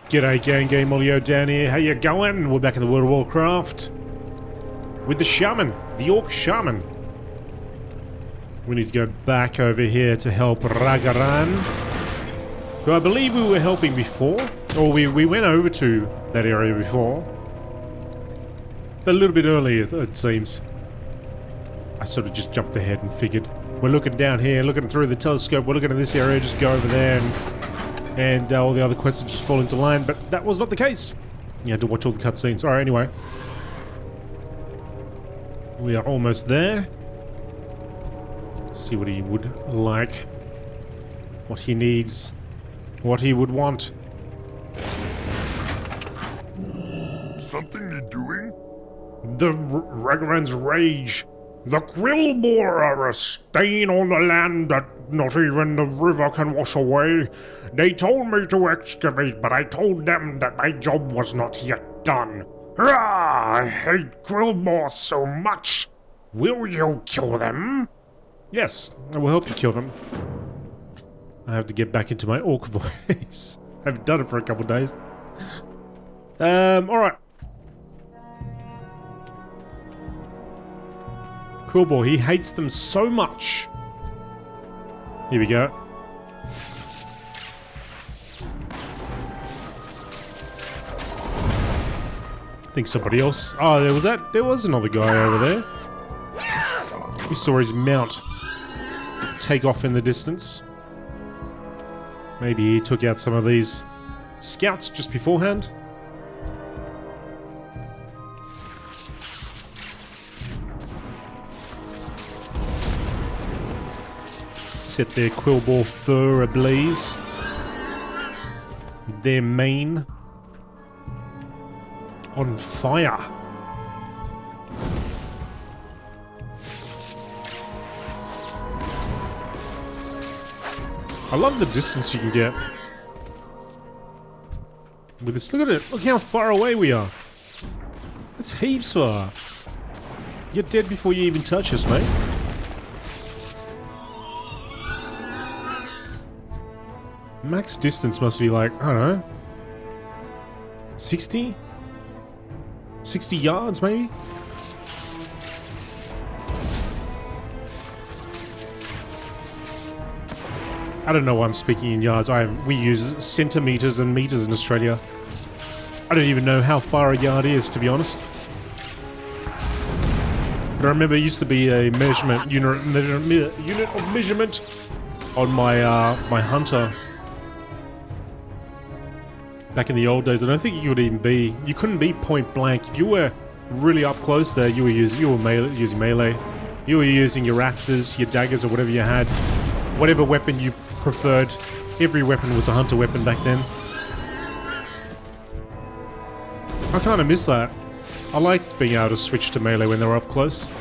G'day gang, GameolioDan here, how you going? We're back in the World of Warcraft with the Shaman, the Orc Shaman. We need to go back over here to help Raggaran, who I believe we were helping before, or we went over to that area before. But a little bit early, it seems. I sort of just jumped ahead and figured, we're looking down here, looking through the telescope, we're looking at this area, just go over there and all the other quests just fall into line, but that was not the case. You had to watch all the cutscenes. Alright, anyway. We are almost there. Let's see what he would like. What he needs. What he would want. Something you doing? The Raggaran's rage. The Quillboar are a stain on the land that not even the river can wash away. They told me to excavate, but I told them that my job was not yet done. Ah, I hate Quillboars so much. Will you kill them? Yes, I will help you kill them. I have to get back into my orc voice. I haven't done it for a couple of days. Alright. Quillboar, he hates them so much. Here we go. I think somebody else. Oh, there was another guy over there. We saw his mount take off in the distance. Maybe he took out some of these scouts just beforehand. Set their Quillboar fur ablaze. Their mane on fire. I love the distance you can get with this. Look at it. Look how far away we are. That's heaps far. You're dead before you even touch us, mate. Max distance must be like, I don't know, 60? 60 yards, maybe? I don't know why I'm speaking in yards. We use centimeters and meters in Australia. I don't even know how far a yard is, to be honest. But I remember it used to be a measurement unit of measurement on my my hunter. Back in the old days, I don't think you couldn't be point blank. If you were really up close there, you were using melee. You were using your axes, your daggers, or whatever you had. Whatever weapon you preferred. Every weapon was a hunter weapon back then. I kind of miss that. I liked being able to switch to melee when they were up close.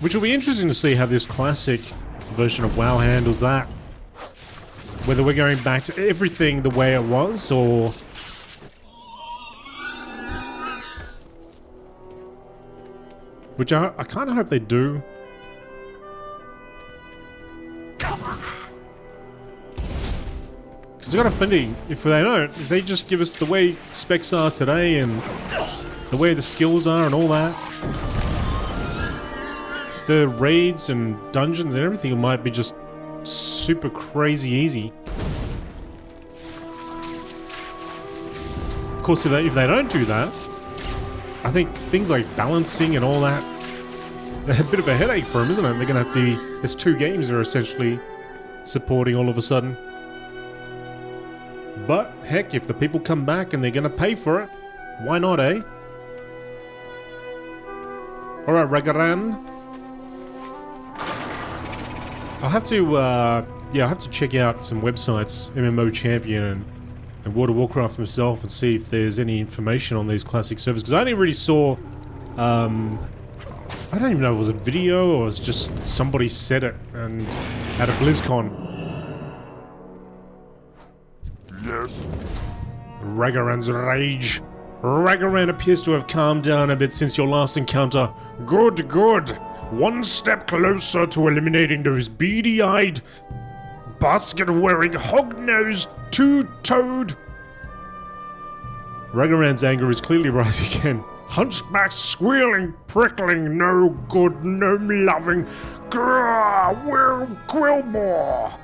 Which will be interesting to see how this classic version of WoW handles that. Whether we're going back to everything the way it was, or... Which I kind of hope they do. Because I got a feeling, if they don't, if they just give us the way specs are today and the way the skills are and all that, the raids and dungeons and everything might be just super crazy easy. Of course, if they don't do that, I think things like balancing and all that, they're a bit of a headache for them, isn't it? They're gonna have to... There's 2 games they're essentially supporting all of a sudden. But, heck, if the people come back and they're gonna pay for it, why not, eh? Alright, Raggaran. I'll have to, yeah, I'll have to check out some websites, MMO Champion and World of Warcraft themselves, and see if there's any information on these classic servers. Because I only really saw, I don't even know if it was a video or it was just somebody said it and at a BlizzCon. Yes. Raggaran's rage. Raggaran appears to have calmed down a bit since your last encounter. Good, good. One step closer to eliminating those beady-eyed, basket-wearing, hog-nosed, two-toed... Raggaran's anger is clearly rising again. Hunchback, squealing, prickling, no good, no loving. Grrr, we're Quillboar.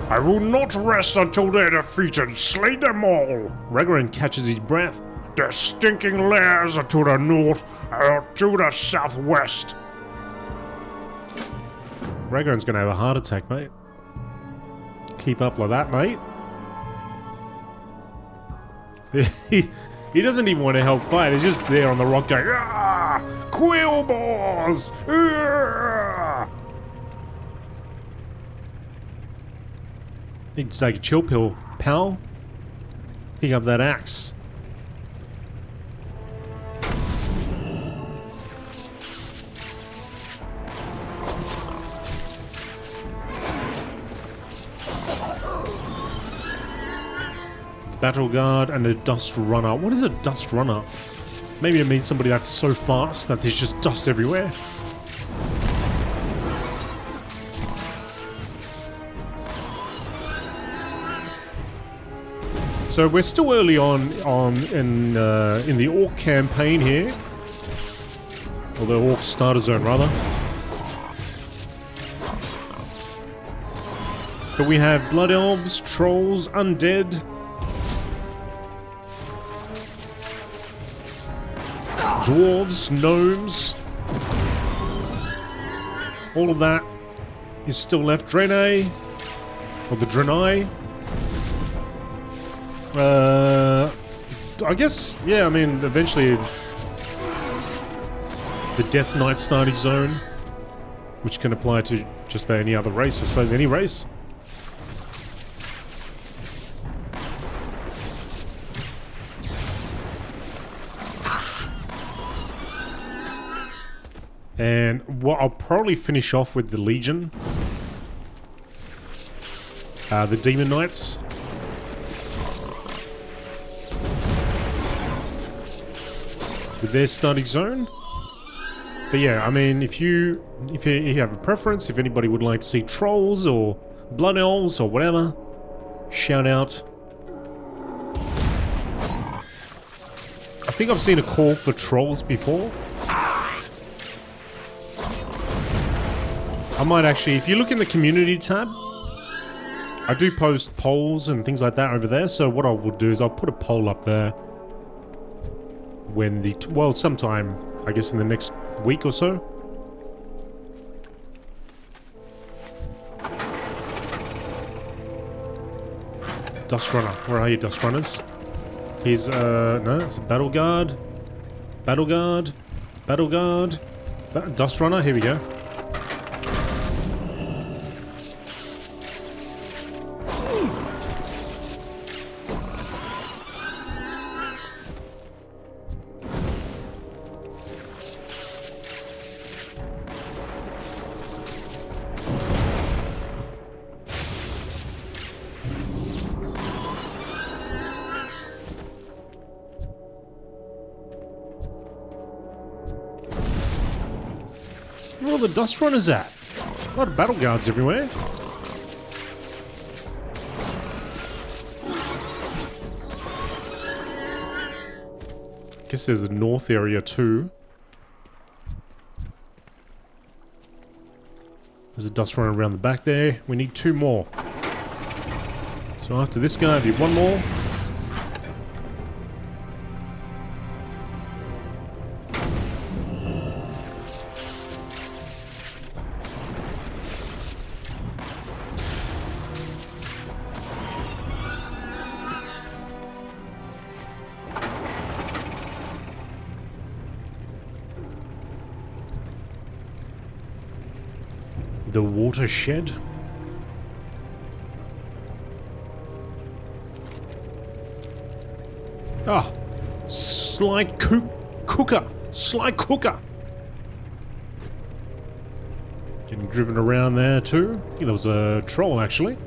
I will not rest until they're defeated. Slay them all. Raggaran catches his breath. Their stinking lairs are to the north and to the southwest. Raggaran's gonna have a heart attack, mate. Keep up like that, mate. He doesn't even want to help fight. He's just there on the rock going, ah, quillboars! Ah! Need to take a chill pill, pal. Pick up that axe. Battle Guard and a Dust Runner. What is a Dust Runner? Maybe it means somebody that's so fast that there's just dust everywhere. So we're still early on in the Orc campaign here, or the Orc starter zone rather. But we have Blood Elves, Trolls, Undead, Dwarves, Gnomes. All of that is still left. Draenei, or the Draenei. I guess, yeah, I mean, eventually the Death Knight starting zone, which can apply to just about any other race, I suppose, any race. And what I'll probably finish off with the Legion, the Demon Knights. With their starting zone. But yeah, I mean, if you have a preference, if anybody would like to see Trolls or Blood Elves or whatever, shout out. I think I've seen a call for Trolls before. I might actually, if you look in the community tab, I do post polls and things like that over there, so what I will do is I'll put a poll up there when the, well, sometime, I guess in the next week or so. Dust Runner, where are you, Dust Runners? Here's, no, it's a Battle Guard. Battle Guard. Battle Guard. Dust Runner, here we go. Where are all the Dust Runners at? A lot of Battle Guards everywhere. Guess there's a north area too. There's a Dust Runner around the back there. We need 2 more. So after this guy, I need 1 more. The watershed. Ah, Sly Cooker. Sly Cooker. Getting driven around there too. I think there was a troll actually.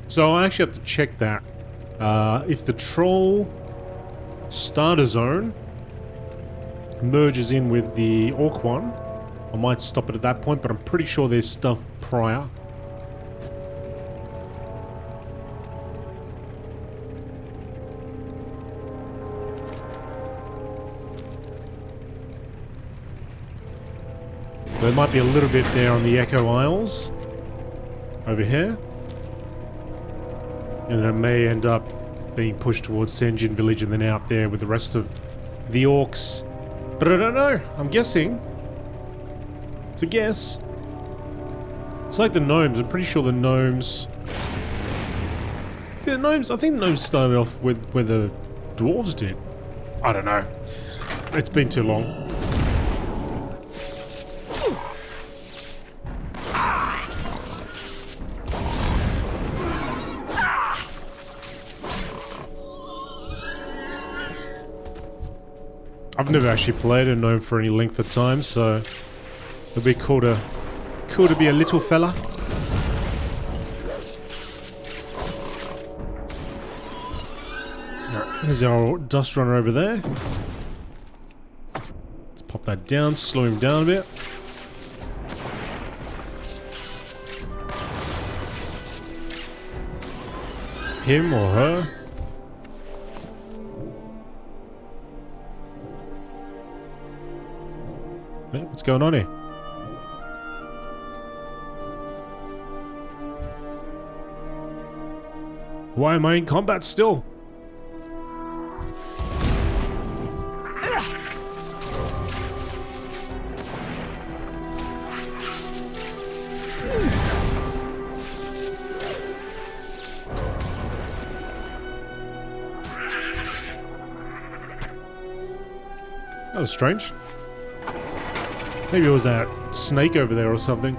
So I actually have to check that. If the troll starter zone merges in with the orc one, I might stop it at that point, but I'm pretty sure there's stuff prior. So there might be a little bit there on the Echo Isles over here. And then it may end up being pushed towards Senjin Village and then out there with the rest of the orcs. But I don't know. I'm guessing. It's a guess. It's like the gnomes. I'm pretty sure the gnomes... I think the gnomes started off with where the dwarves did. I don't know. It's been too long. I've never actually played a gnome for any length of time, so it'll be cool to be a little fella. Alright, there's our dust runner over there. Let's pop that down, slow him down a bit. Him or her. Hey, what's going on here? Why am I in combat still? That was strange. Maybe it was that snake over there or something.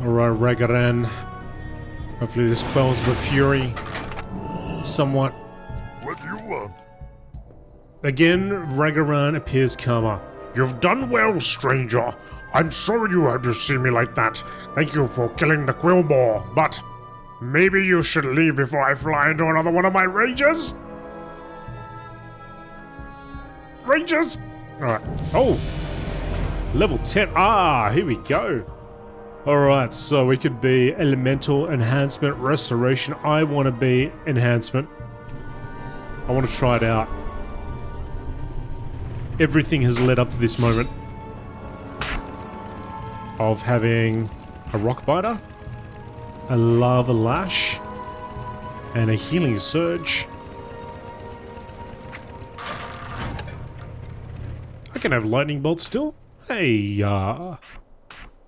Alright, Raggaran. Hopefully this quells the fury somewhat. What do you want? Again, Raggaran appears calmer. You've done well, stranger. I'm sorry you had to see me like that. Thank you for killing the Quillboar, but maybe you should leave before I fly into another one of my rages? Rages? Alright. Oh! Level 10. Ah, here we go. Alright, so we could be Elemental, Enhancement, Restoration. I want to be Enhancement. I want to try it out. Everything has led up to this moment of having a Rock Biter, a Lava Lash, and a Healing Surge. I can have Lightning Bolt still. Hey, I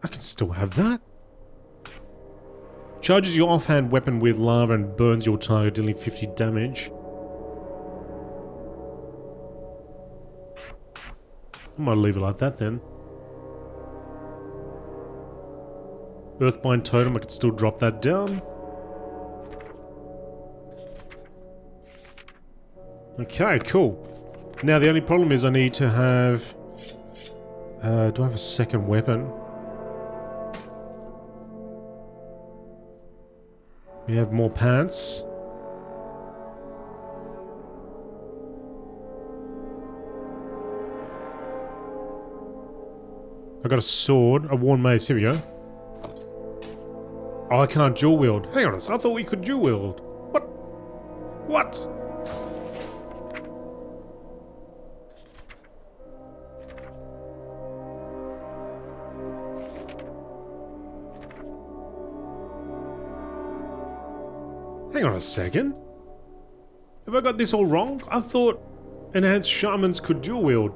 can still have that. Charges your offhand weapon with lava and burns your target, dealing 50 damage. I might leave it like that then. Earthbind Totem, I can still drop that down. Okay, cool. Now the only problem is I need to have... do I have a second weapon? We have more pants. I got a sword, a worn mace, here we go. Oh, I can't dual wield. Hang on a second, I thought we could dual wield. What? What? Hang on a second. Have I got this all wrong? I thought enhanced shamans could dual wield.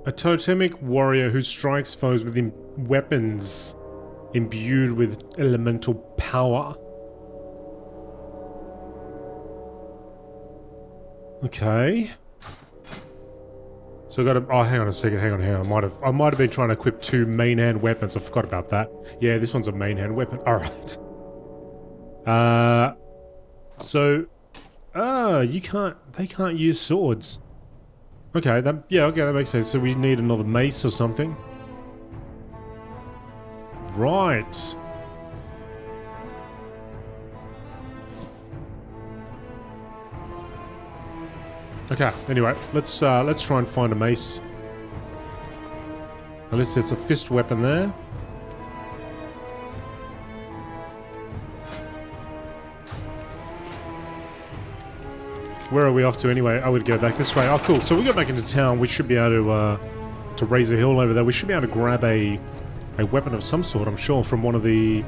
A totemic warrior who strikes foes with weapons imbued with elemental power. Okay. So I gotta... Oh, hang on a second. Hang on. I might have been trying to equip 2 main hand weapons. I forgot about that. Yeah, this one's a main hand weapon. Alright. So... you can't... They can't use swords. Okay, that makes sense. So we need another mace or something. Right. Okay, anyway, let's try and find a mace. Unless there's a fist weapon there. Where are we off to anyway? I would go back this way. Oh, cool. So we go back into town. We should be able to raise a hill over there. We should be able to grab a weapon of some sort, I'm sure, from one of the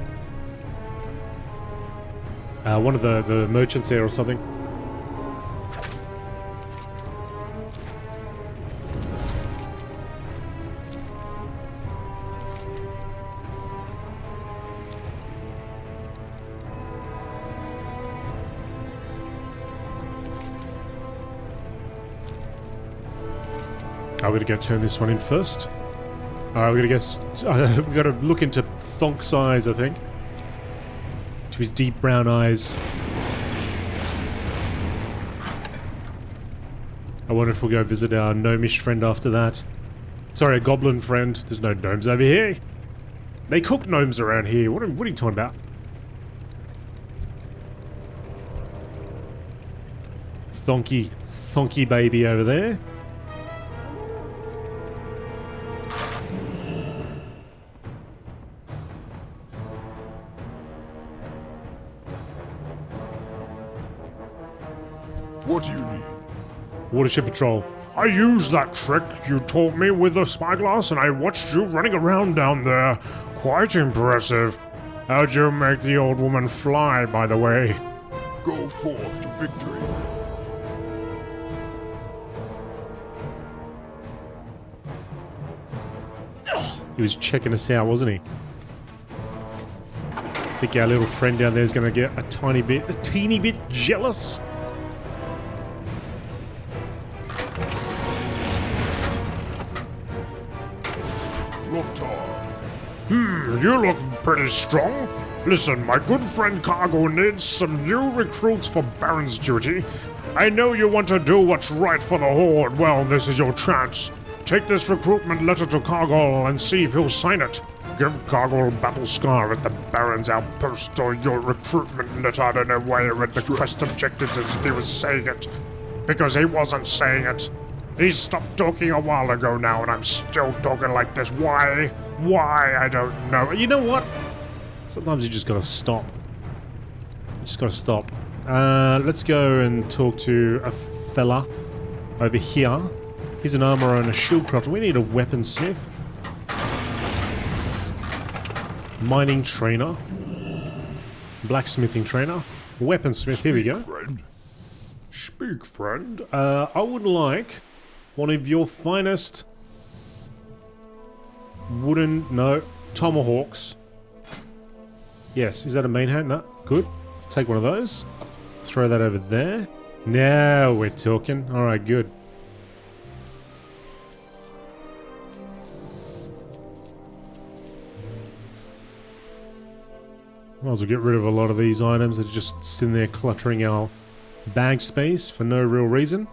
merchants there or something. We're gonna go turn this one in first. Alright, we're gonna look into Thonk's eyes, I think. To his deep brown eyes. I wonder if we'll go visit our gnomish friend after that. Sorry, a goblin friend. There's no gnomes over here. They cook gnomes around here. What are you talking about? Thonky baby over there. What do you need? Watership Patrol. I used that trick you taught me with the spyglass, and I watched you running around down there. Quite impressive. How'd you make the old woman fly, by the way? Go forth to victory. He was checking us out, wasn't he? I think our little friend down there is going to get a teeny bit jealous. You look pretty strong. Listen, my good friend Cargo needs some new recruits for Baron's duty. I know you want to do what's right for the Horde. Well, this is your chance. Take this recruitment letter to Cargo and see if he'll sign it. Give Cargo a battle scar at the Baron's outpost, or your recruitment letter. I don't know why I read the quest objectives as if he was saying it. Because he wasn't saying it. He stopped talking a while ago now, and I'm still talking like this. Why? Why? I don't know. You know what? Sometimes you just gotta stop. You just gotta stop. Let's go and talk to a fella over here. He's an armorer and a shield crafter. We need a weaponsmith. Mining trainer. Blacksmithing trainer. Weaponsmith, here we go. Speak, friend. I would like one of your finest tomahawks. Yes, is that a main hand? No, good. Take one of those. Throw that over there. Now we're talking. Alright, good. Might as well get rid of a lot of these items that are just sitting there cluttering our bag space for no real reason.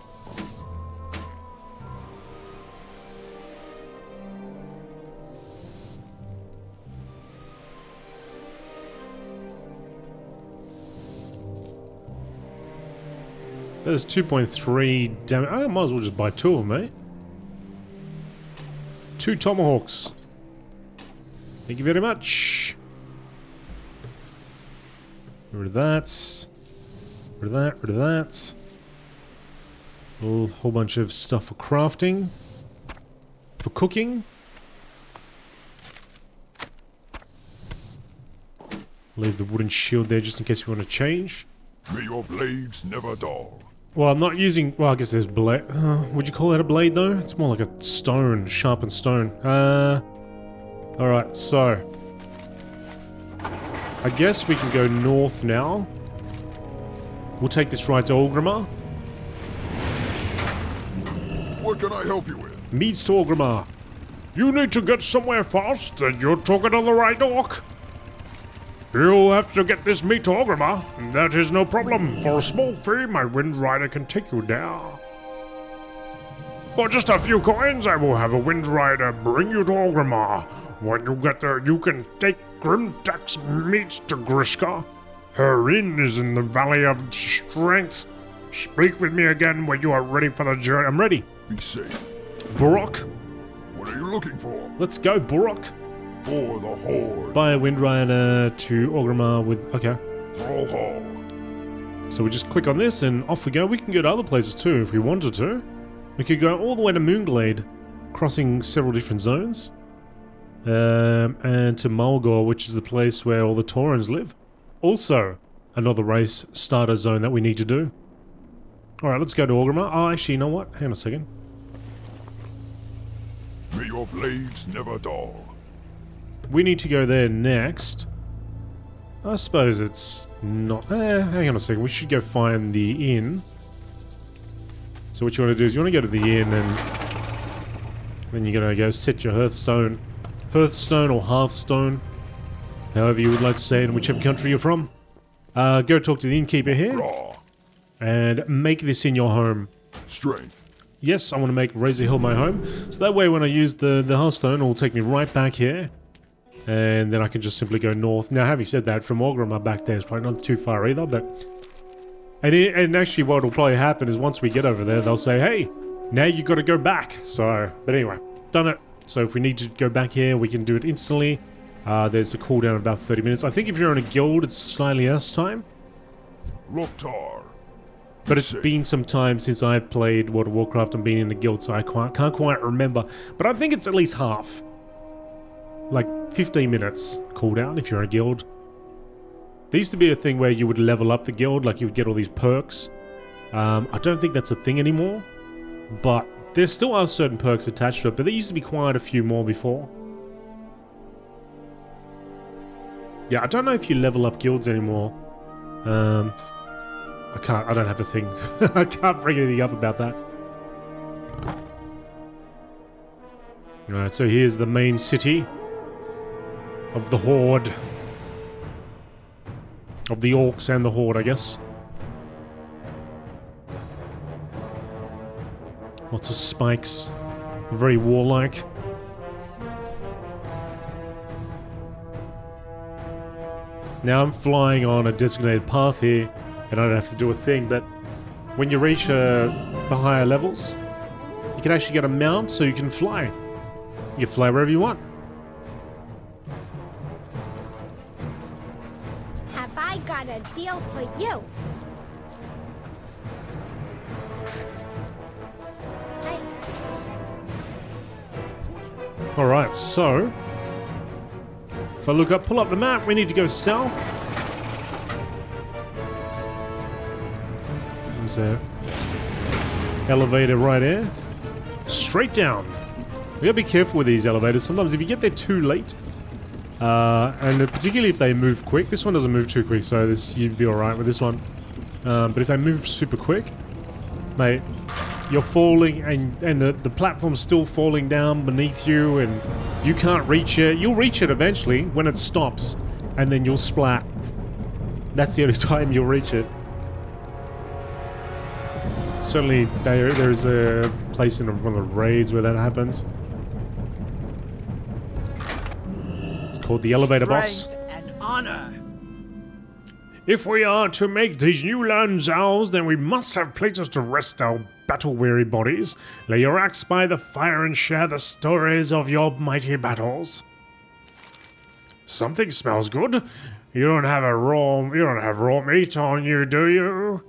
So there's 2.3 damage. I might as well just buy 2 of them, eh? 2 tomahawks. Thank you very much. Rid of that. Rid of that, rid of that. A whole bunch of stuff for crafting. For cooking. Leave the wooden shield there just in case we want to change. May your blades never dull. Well, I'm not using... Well, I guess there's blade... would you call that a blade, though? It's more like a stone, sharpened stone. Alright, so... I guess we can go north now. We'll take this ride to Orgrimmar. What can I help you with? Meets to Orgrimmar. You need to get somewhere fast, then you're talking to the right orc. You'll have to get this meat to Orgrimmar. That is no problem. For a small fee, my Wind Rider can take you there. For just a few coins, I will have a Wind Rider bring you to Orgrimmar. When you get there, you can take Grimtak's meat to Grishka. Her inn is in the Valley of Strength. Speak with me again when you are ready for the journey. I'm ready. Be safe. Borok. What are you looking for? Let's go, Borok. For the Horde. Buy a Wind Rider to Orgrimmar with... Okay. Thrall Hall. So we just click on this and off we go. We can go to other places too if we wanted to. We could go all the way to Moonglade, crossing several different zones. And to Mulgore, which is the place where all the Taurens live. Also, another race starter zone that we need to do. Alright, let's go to Orgrimmar. Oh, actually, you know what? Hang on a second. May your blades never dull. We need to go there next. I suppose it's not... hang on a second. We should go find the inn. So what you want to do is you want to go to the inn and... then you're going to go set your Hearthstone. Hearthstone or Hearthstone. However you would like to say it in whichever country you're from. Go talk to the innkeeper here. Raw. And make this in your home. Strength. Yes, I want to make Razor Hill my home. So that way when I use the Hearthstone, it will take me right back here. And then I can just simply go north. Now, having said that, from Orgrimmar back there is probably not too far either, but... And actually what will probably happen is once we get over there, they'll say, hey, now you got to go back. So, but anyway, done it. So if we need to go back here, we can do it instantly. There's a cooldown of about 30 minutes. I think if you're in a guild, it's slightly less time. Loktar. But it's been some time since I've played World of Warcraft and been in a guild, so I can't quite remember. But I think it's at least half. Like 15 minutes cooldown if you're in a guild. There used to be a thing where you would level up the guild, like you would get all these perks. I don't think that's a thing anymore. But there still are certain perks attached to it, but there used to be quite a few more before. Yeah, I don't know if you level up guilds anymore. I don't have a thing. I can't bring anything up about that. Alright, so here's the main city of the Horde. Of the Orcs and the Horde, I guess. Lots of spikes. Very warlike. Now I'm flying on a designated path here, and I don't have to do a thing, but when you reach the higher levels, you can actually get a mount so you can fly. You can fly wherever you want. Have I got a deal for you? Hey. Alright, so if I look up, pull up the map, we need to go south. There's a elevator right here. Straight down. We gotta be careful with these elevators. Sometimes if you get there too late, and particularly if they move quick, this one doesn't move too quick, so you'd be alright with this one. But if they move super quick, mate, you're falling and the platform's still falling down beneath you and you can't reach it. You'll reach it eventually when it stops and then you'll splat. That's the only time you'll reach it. Certainly there's a place in one of the raids where that happens. It's called the elevator boss. And honor. If we are to make these new lands ours, then we must have places to rest our battle-weary bodies. Lay your axe by the fire and share the stories of your mighty battles. Something smells good. You don't have raw meat on you, do you?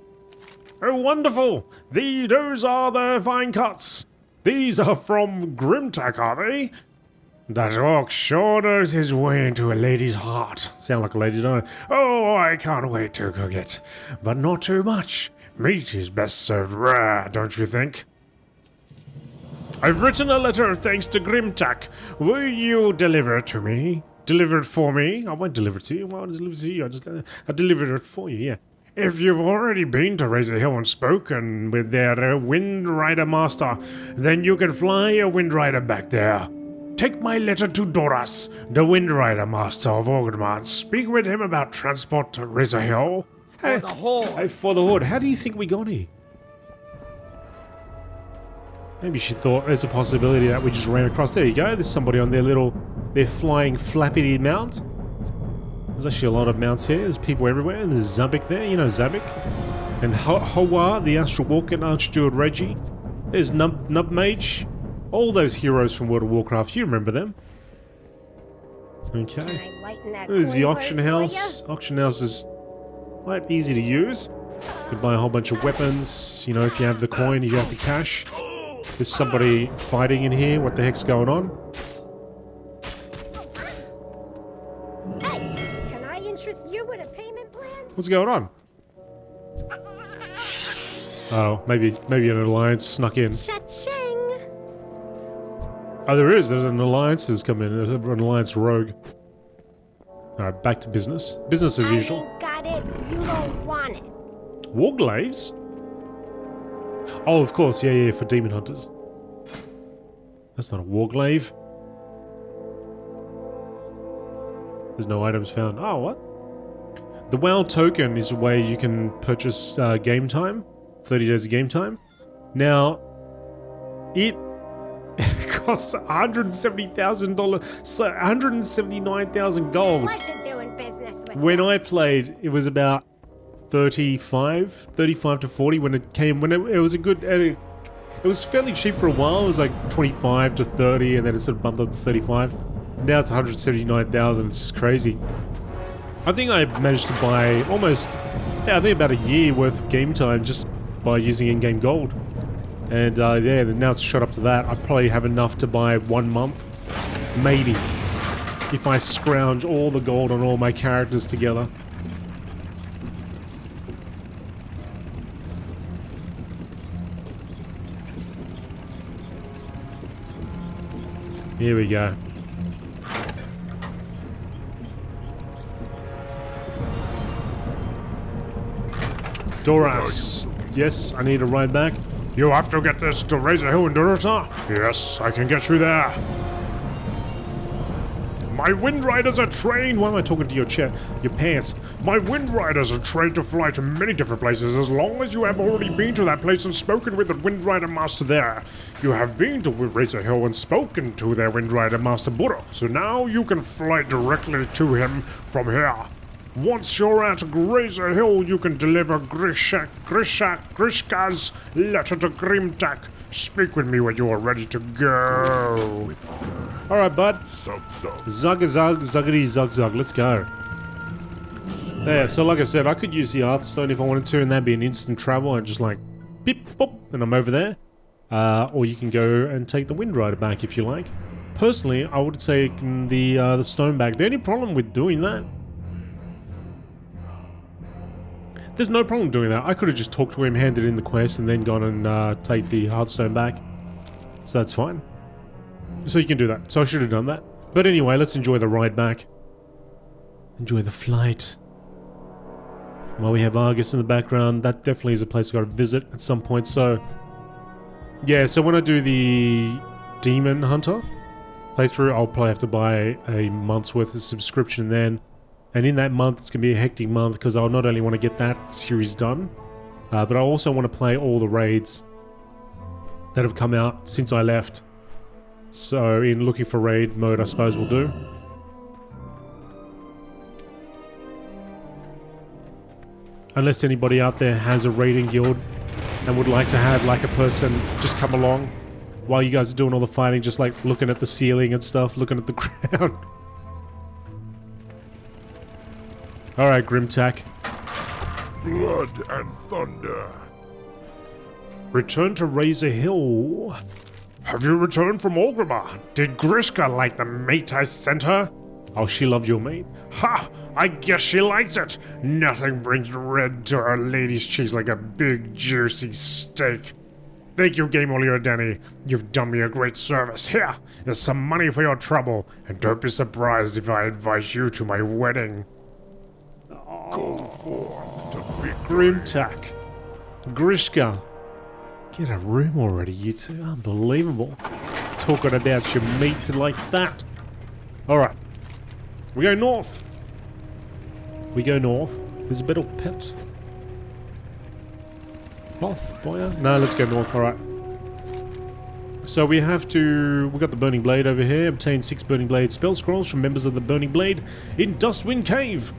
Oh, wonderful! Those are the fine cuts. These are from Grimtak, are they? That orc sure knows his way into a lady's heart. Sound like a lady, don't I? Oh, I can't wait to cook it. But not too much. Meat is best served rare, don't you think? I've written a letter of thanks to Grimtak. Will you deliver it to me? Deliver it for me? I won't deliver it to you. I won't deliver it to you. I delivered it for you, yeah. If you've already been to Razor Hill and spoken with their Wind Rider Master, then you can fly a Wind Rider back there. Take my letter to Doras, the Wind Rider Master of Orgrimmar, and speak with him about transport to Razor Hill. For the Horde. Hey, for the Horde. How do you think we got here? Maybe she thought there's a possibility that we just ran across. There you go. There's somebody on their flying flappity mount. There's actually a lot of mounts here. There's people everywhere. There's Zabik there. You know Zabik. And Hoa, the Astral Walker, and Archdruid Reggie. There's Nub Mage. All those heroes from World of Warcraft. You remember them. Okay. Can I lighten that There's the coin auction purse for house. Auction house is quite easy to use. You can buy a whole bunch of weapons. You know, if you have the coin, you have the cash. There's somebody fighting in here. What the heck's going on? you? Hey, can I interest you in a payment plan? What's going on? Oh, maybe an alliance snuck in. Cha-ching! Oh, there is. There's an alliance has come in. There's an alliance rogue. Alright, back to business. Business as usual. I ain't got it. You don't want it. Warglaves? Oh, of course. Yeah, for demon hunters. That's not a warglaive. There's no items found. Oh, what? The WoW token is a way you can purchase game time. 30 days of game time. Now, it costs $170,000, so 179,000 gold. Pleasure doing business with When you. I played, it was about 35 to 40 when it came. When it was a good, it was fairly cheap for a while. It was like 25 to 30, and then it sort of bumped up to 35. Now it's 179,000. It's just crazy. I think I managed to buy almost, I think about a year worth of game time just by using in-game gold. And yeah, now it's shot up to that. I probably have enough to buy 1 month, maybe, if I scrounge all the gold on all my characters together. Here we go. Doras. Yes, I need a ride back. You have to get this to Razor Hill in Durata? Yes, I can get you there. My Wind Riders are trained. Why am I talking to your chat? Your pants. My Wind Riders are trained to fly to many different places as long as you have already been to that place and spoken with the Wind Rider Master there. You have been to Razor Hill and spoken to their Wind Rider Master Buddha, so now you can fly directly to him from here. Once you're at Razor Hill, you can deliver Grishka's letter to Grimtak. Speak with me when you are ready to go. Alright, bud. Zug. Zug-a-zug, zuggity-zug-zug. Let's go. There, so like I said, I could use the Hearthstone if I wanted to, and that'd be an instant travel. I'd just like, beep, boop, and I'm over there. Or you can go and take the Wind Rider back if you like. Personally, I would take the stone back. The only problem with doing that, there's no problem doing that. I could have just talked to him, handed in the quest, and then gone and take the Hearthstone back. So that's fine. So you can do that. So I should have done that. But anyway, let's enjoy the ride back. Enjoy the flight. While we have Argus in the background, that definitely is a place I've got to visit at some point. So, yeah, so when I do the Demon Hunter playthrough, I'll probably have to buy a month's worth of subscription then. And in that month, it's going to be a hectic month because I'll not only want to get that series done, but I also want to play all the raids that have come out since I left. So in looking for raid mode, I suppose we'll do. Unless anybody out there has a raiding guild and would like to have like a person just come along while you guys are doing all the fighting, just like looking at the ceiling and stuff, looking at the ground. Alright, Grimtak. Blood and thunder. Return to Razor Hill. Have you returned from Orgrimmar? Did Grishka like the mate I sent her? Oh, she loved your mate. Ha! I guess she likes it. Nothing brings red to her lady's cheeks like a big juicy steak. Thank you, GameolioDan. You've done me a great service. Here is some money for your trouble, and don't be surprised if I invite you to my wedding. Go forth to Grimtak. Grishka. Get a room already, you two. Unbelievable. Talking about your meat like that. Alright. We go north. We go north. There's a bit of pet. North, boy. No, let's go north, alright. So we have to... we got the Burning Blade over here. Obtain 6 Burning Blade spell scrolls from members of the Burning Blade in Dustwind Cave.